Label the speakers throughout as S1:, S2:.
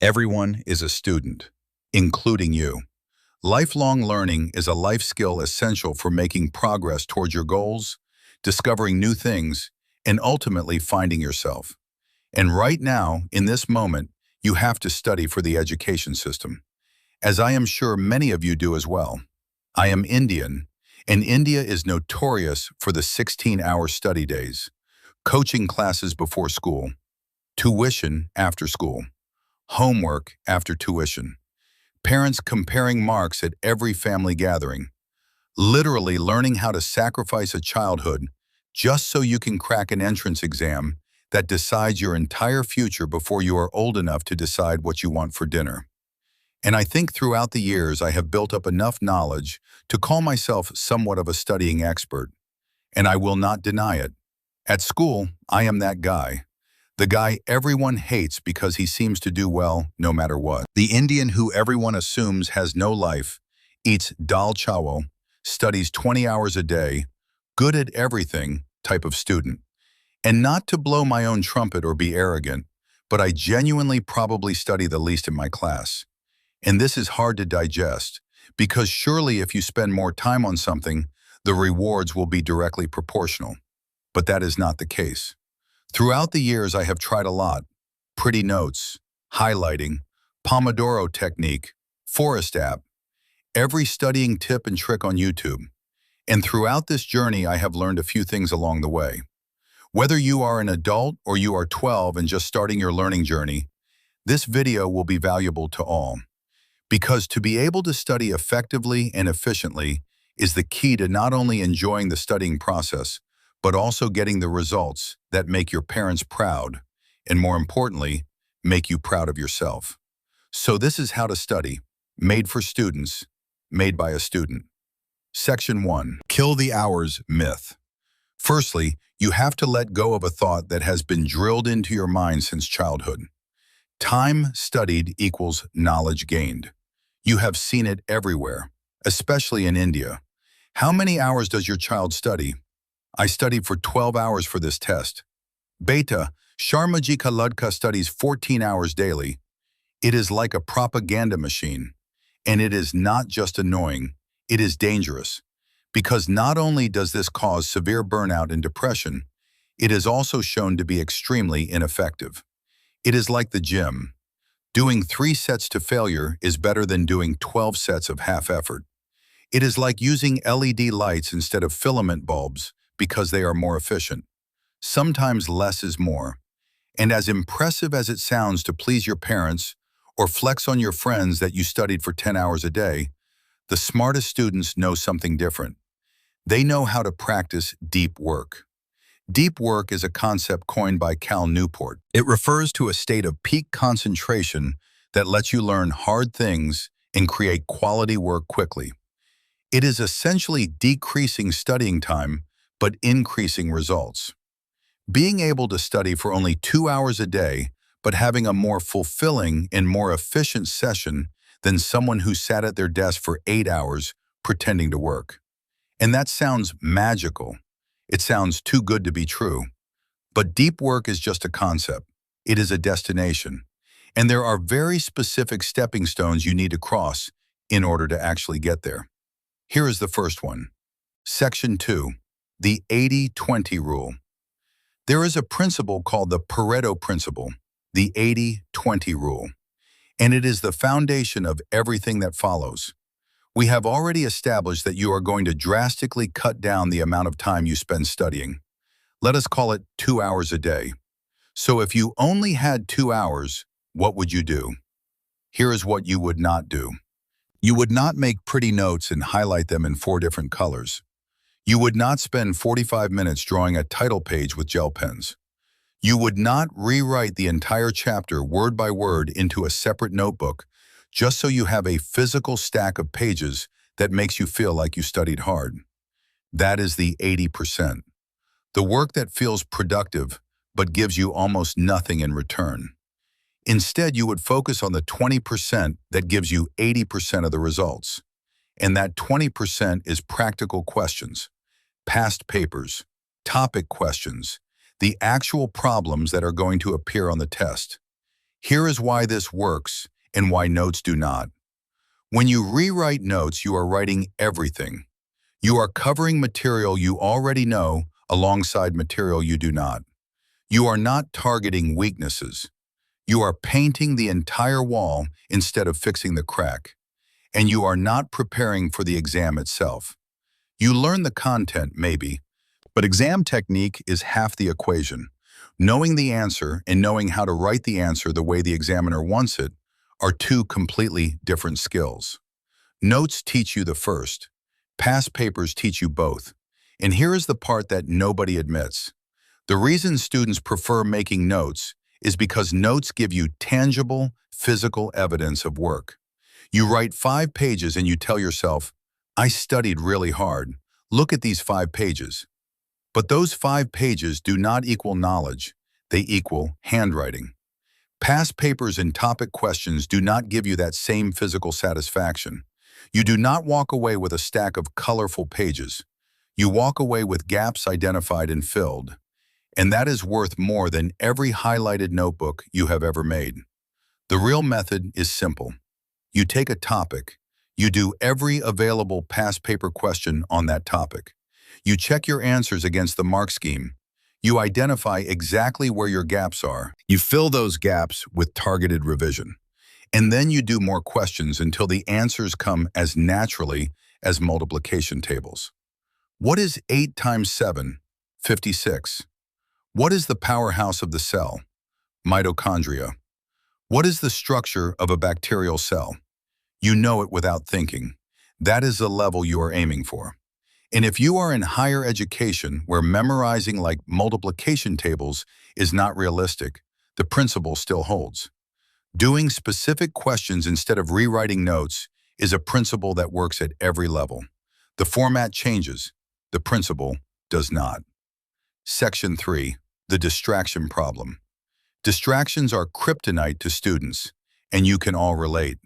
S1: Everyone is a student, including you. Lifelong learning is a life skill essential for making progress towards your goals, discovering new things, and ultimately finding yourself. And right now, in this moment, you have to study for the education system, as I am sure many of you do as well. I am Indian, and India is notorious for the 16-hour study days, coaching classes before school, tuition after school, homework after tuition, parents comparing marks at every family gathering, literally learning how to sacrifice a childhood just so you can crack an entrance exam that decides your entire future before you are old enough to decide what you want for dinner. And I think throughout the years I have built up enough knowledge to call myself somewhat of a studying expert, and I will not deny it. At school, I am that guy. The guy everyone hates because he seems to do well no matter what. The Indian who everyone assumes has no life, eats dal chawal, studies 20 hours a day, good at everything type of student. And not to blow my own trumpet or be arrogant, but I genuinely probably study the least in my class. And this is hard to digest, because surely if you spend more time on something, the rewards will be directly proportional. But that is not the case. Throughout the years, I have tried a lot: pretty notes, highlighting, Pomodoro technique, Forest app, every studying tip and trick on YouTube. And throughout this journey, I have learned a few things along the way. Whether you are an adult or you are 12 and just starting your learning journey, this video will be valuable to all. Because to be able to study effectively and efficiently is the key to not only enjoying the studying process, but also getting the results that make your parents proud, and more importantly, make you proud of yourself. So this is how to study, made for students, made by a student. Section 1. Kill the hours myth. Firstly, you have to let go of a thought that has been drilled into your mind since childhood. Time studied equals knowledge gained. You have seen it everywhere, especially in India. How many hours does your child study? I studied for 12 hours for this test. Beta, Sharmaji ka ladka studies 14 hours daily. It is like a propaganda machine. And it is not just annoying, it is dangerous. Because not only does this cause severe burnout and depression, it is also shown to be extremely ineffective. It is like the gym. Doing 3 sets to failure is better than doing 12 sets of half effort. It is like using LED lights instead of filament bulbs because they are more efficient. Sometimes less is more. And as impressive as it sounds to please your parents or flex on your friends that you studied for 10 hours a day, the smartest students know something different. They know how to practice deep work. Deep work is a concept coined by Cal Newport. It refers to a state of peak concentration that lets you learn hard things and create quality work quickly. It is essentially decreasing studying time, but increasing results. Being able to study for only 2 hours a day, but having a more fulfilling and more efficient session than someone who sat at their desk for 8 hours pretending to work. And that sounds magical. It sounds too good to be true. But deep work is just a concept. It is a destination. And there are very specific stepping stones you need to cross in order to actually get there. Here is the first one. Section 2. The 80-20 rule. There is a principle called the Pareto principle, the 80-20 rule, and it is the foundation of everything that follows. We have already established that you are going to drastically cut down the amount of time you spend studying. Let us call it 2 hours a day. So if you only had 2 hours, what would you do? Here is what you would not do. You would not make pretty notes and highlight them in 4 different colors. You would not spend 45 minutes drawing a title page with gel pens. You would not rewrite the entire chapter word by word into a separate notebook just so you have a physical stack of pages that makes you feel like you studied hard. That is the 80%. The work that feels productive but gives you almost nothing in return. Instead, you would focus on the 20% that gives you 80% of the results. And that 20% is practical questions, past papers, topic questions, the actual problems that are going to appear on the test. Here is why this works and why notes do not. When you rewrite notes, you are writing everything. You are covering material you already know alongside material you do not. You are not targeting weaknesses. You are painting the entire wall instead of fixing the crack. And you are not preparing for the exam itself. You learn the content, maybe, but exam technique is half the equation. Knowing the answer and knowing how to write the answer the way the examiner wants it are two completely different skills. Notes teach you the first. Past papers teach you both. And here is the part that nobody admits. The reason students prefer making notes is because notes give you tangible, physical evidence of work. You write 5 pages and you tell yourself, I studied really hard. Look at these 5 pages. But those 5 pages do not equal knowledge. They equal handwriting. Past papers and topic questions do not give you that same physical satisfaction. You do not walk away with a stack of colorful pages. You walk away with gaps identified and filled. And that is worth more than every highlighted notebook you have ever made. The real method is simple. You take a topic. You do every available past paper question on that topic. You check your answers against the mark scheme. You identify exactly where your gaps are. You fill those gaps with targeted revision. And then you do more questions until the answers come as naturally as multiplication tables. What is 8 times 7? 56. What is the powerhouse of the cell? Mitochondria. What is the structure of a bacterial cell? You know it without thinking. That is the level you are aiming for. And if you are in higher education where memorizing like multiplication tables is not realistic, the principle still holds. Doing specific questions instead of rewriting notes is a principle that works at every level. The format changes. The principle does not. Section 3. The distraction problem. Distractions are kryptonite to students, and you can all relate.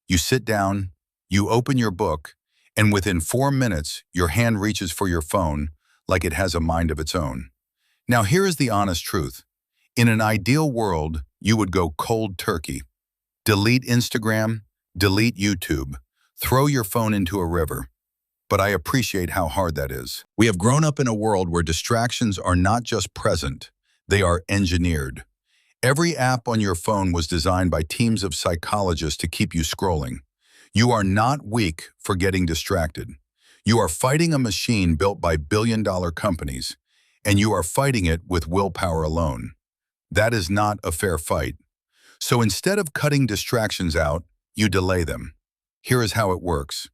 S1: You sit down, you open your book, and within 4 minutes, your hand reaches for your phone like it has a mind of its own. Now here is the honest truth. In an ideal world, you would go cold turkey. Delete Instagram, delete YouTube, throw your phone into a river. But I appreciate how hard that is. We have grown up in a world where distractions are not just present, they are engineered. Every app on your phone was designed by teams of psychologists to keep you scrolling. You are not weak for getting distracted. You are fighting a machine built by billion-dollar companies, and you are fighting it with willpower alone. That is not a fair fight. So instead of cutting distractions out, you delay them. Here is how it works.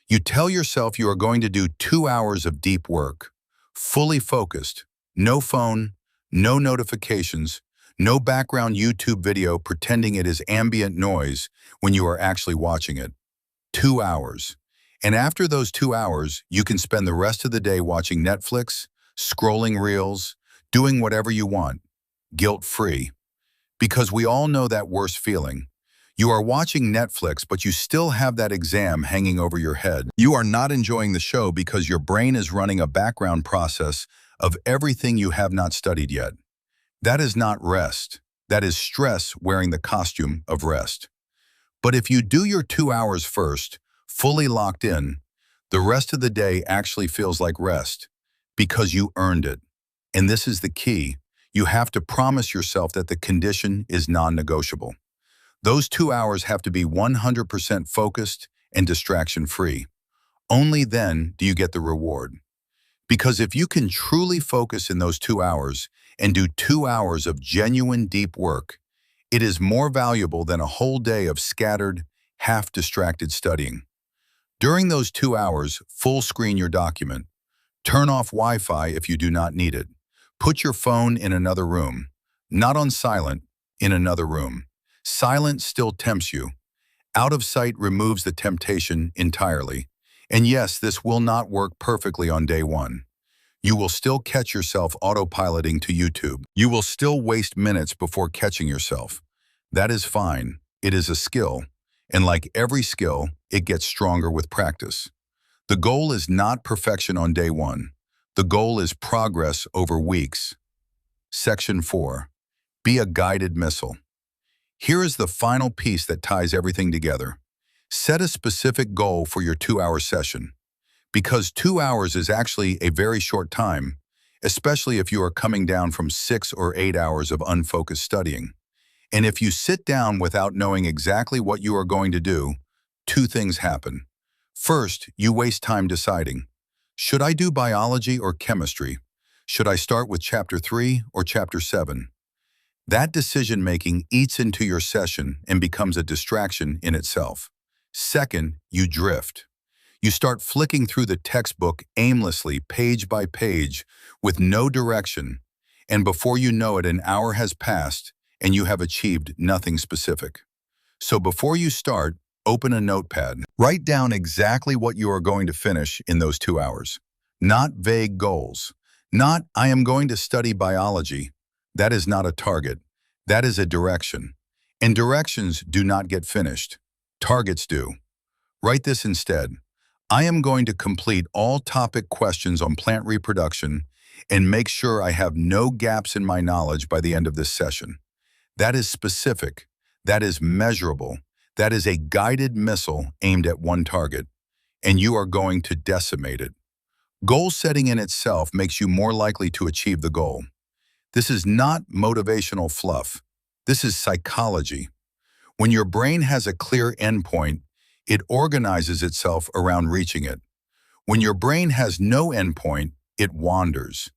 S1: You tell yourself you are going to do 2 hours of deep work, fully focused, no phone, no notifications, no background YouTube video pretending it is ambient noise when you are actually watching it. 2 hours. And after those 2 hours, you can spend the rest of the day watching Netflix, scrolling reels, doing whatever you want, guilt-free. Because we all know that worst feeling. You are watching Netflix, but you still have that exam hanging over your head. You are not enjoying the show because your brain is running a background process of everything you have not studied yet. That is not rest. That is stress wearing the costume of rest. But if you do your 2 hours first, fully locked in, the rest of the day actually feels like rest because you earned it. And this is the key. You have to promise yourself that the condition is non-negotiable. Those 2 hours have to be 100% focused and distraction-free. Only then do you get the reward. Because if you can truly focus in those 2 hours and do 2 hours of genuine deep work, it is more valuable than a whole day of scattered, half-distracted studying. During those 2 hours, full screen your document. Turn off Wi-Fi if you do not need it. Put your phone in another room. Not on silent, in another room. Silent still tempts you. Out of sight removes the temptation entirely. And yes, this will not work perfectly on day one. You will still catch yourself autopiloting to YouTube. You will still waste minutes before catching yourself. That is fine. It is a skill. And like every skill, it gets stronger with practice. The goal is not perfection on day one. The goal is progress over weeks. Section 4. Be a guided missile. Here is the final piece that ties everything together. Set a specific goal for your 2-hour session. Because 2 hours is actually a very short time, especially if you are coming down from 6 or 8 hours of unfocused studying. And if you sit down without knowing exactly what you are going to do, two things happen. First, you waste time deciding. Should I do biology or chemistry? Should I start with chapter 3 or chapter 7? That decision-making eats into your session and becomes a distraction in itself. Second, you drift. You start flicking through the textbook aimlessly, page by page, with no direction, and before you know it, an hour has passed and you have achieved nothing specific. So before you start, open a notepad. Write down exactly what you are going to finish in those 2 hours. Not vague goals. Not, I am going to study biology. That is not a target. That is a direction. And directions do not get finished. Targets do. Write this instead. I am going to complete all topic questions on plant reproduction and make sure I have no gaps in my knowledge by the end of this session. That is specific. That is measurable. That is a guided missile aimed at one target, and you are going to decimate it. Goal setting in itself makes you more likely to achieve the goal. This is not motivational fluff. This is psychology. When your brain has a clear endpoint, it organizes itself around reaching it. When your brain has no endpoint, it wanders.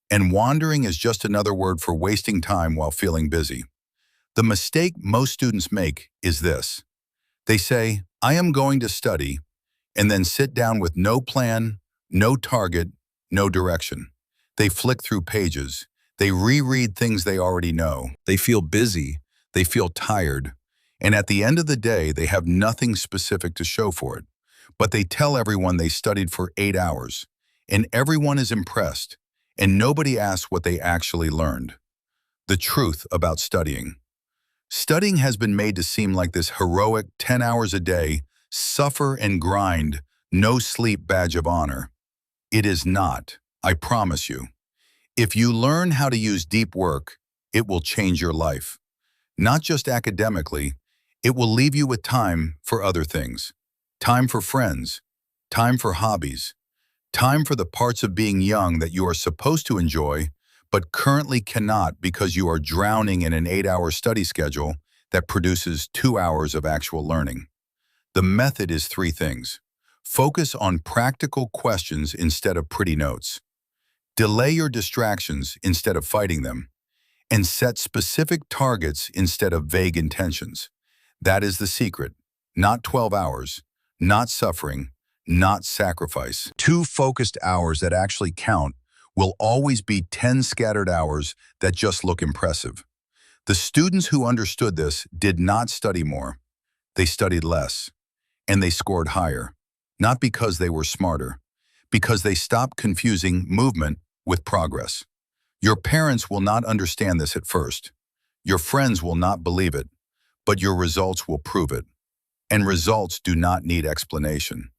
S1: And wandering is just another word for wasting time while feeling busy. The mistake most students make is this. They say, I am going to study, and then sit down with no plan, no target, no direction. They flick through pages. They reread things they already know. They feel busy. They feel tired. And at the end of the day, they have nothing specific to show for it. But they tell everyone they studied for 8 hours. And everyone is impressed. And nobody asks what they actually learned. The truth about studying. Studying has been made to seem like this heroic 10 hours a day, suffer and grind, no sleep badge of honor. It is not, I promise you. If you learn how to use deep work, it will change your life. Not just academically, it will leave you with time for other things. Time for friends, time for hobbies, time for the parts of being young that you are supposed to enjoy, but currently cannot because you are drowning in an 8-hour study schedule that produces 2 hours of actual learning. The method is 3 things. Focus on practical questions instead of pretty notes. Delay your distractions instead of fighting them. And set specific targets instead of vague intentions. That is the secret. Not 12 hours, not suffering, not sacrifice. 2 focused hours that actually count will always be 10 scattered hours that just look impressive. The students who understood this did not study more. They studied less. And they scored higher. Not because they were smarter. Because they stopped confusing movement with progress. Your parents will not understand this at first. Your friends will not believe it. But your results will prove it. And results do not need explanation.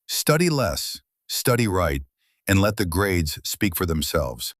S1: Study less, study right, and let the grades speak for themselves.